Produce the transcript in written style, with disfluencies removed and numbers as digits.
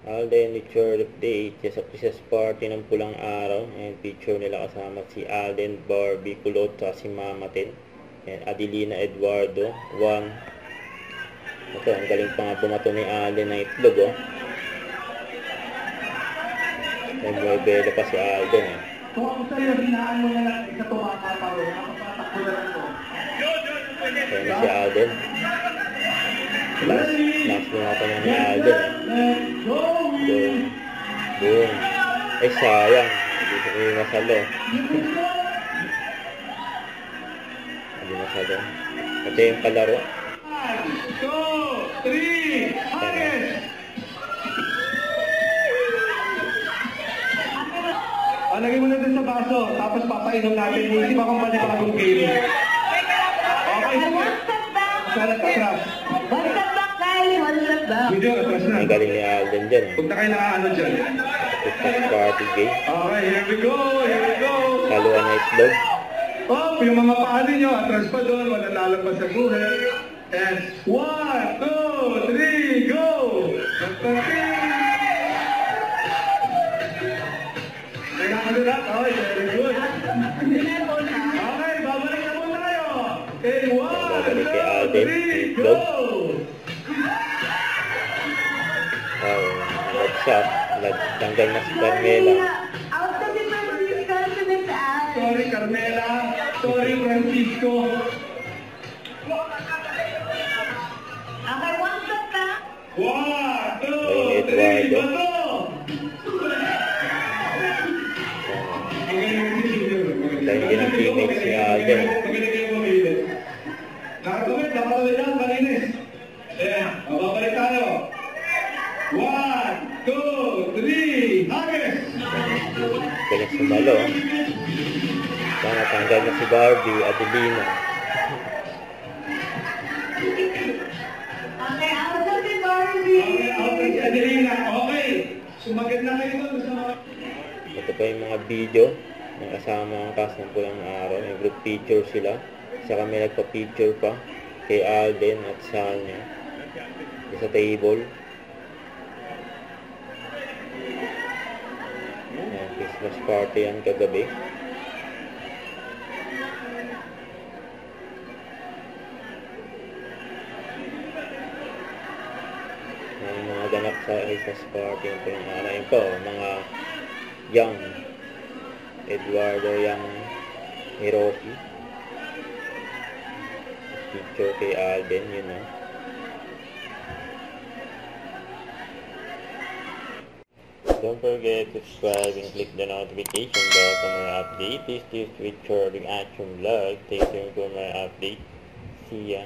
Alden Richard update. Sa Christmas party ng pulang araw. Ayan, picture nila kasama si Alden, Barbie, Kulot, at si Mama Tin. Ayan, Adelina Eduardo, Juan. Ito, ang galing pa nga bumato ni Alden ng itlog, oh. Ayan, may belo pa si Alden, eh. Kung ako sa'yo, hinaan mo na lang sa tumakaparo. Nakapatakbo na lang to. Ayan na si Alden. Last bumato na ni Alden, eh. Boom. Ay, sayang. Dito ko yung masalo. Hindi masalo. Ito yung kalaro. 1, 2, 3, hangin! Lagay mo na din sa baso, tapos papainom natin. Hindi ba kung panibagong game? Okay, sige. Sana katras. Video, katras na. Ang galing ni Alden dyan, eh. Huwag na kayo nakaano dyan. Christmas party game. Okay, here we go, here we go. Kaluan na itlog. Oh, yung mga paano nyo, atras pa doon, malalalang pa sa guhit. And 1, 2, 3, go! Okay, very good. Okay, babalik na po tayo. Okay, 1, 2, 3, go! Wow, nag-shot. Tanggal na si Carmela. Sorry, Carmela. Sorry, Francisco. Okay, one shot ka. 1, 2, Ay, 3, go! Dahil din ang teammates si Alden. Nakakawit yan, malinis. Ayan, mababalik tayo. 1, 2, 3, hagis! Galing sumalo. Tanggal na si Barbie, Adelina. Okay, out of the Barbie. Okay, Adelina, okay. Sumagat na kayo doon sa mga... Ito pa yung mga video ng kasama ang cast ng pulang araw. May group picture sila. Saka may nagpa-picture pa kay Alden at Sanya sa table. Ayan, Christmas party yan kagabi. May mga ganap sa Christmas party ng pulang araw. Ayan po, mga young Eduardo, young Hiroshi. Picture kay Alden, yun, know. Don't forget to subscribe and click the notification bell for more updates. This is Richard Action Vlog. Stay tuned for more updates. See ya.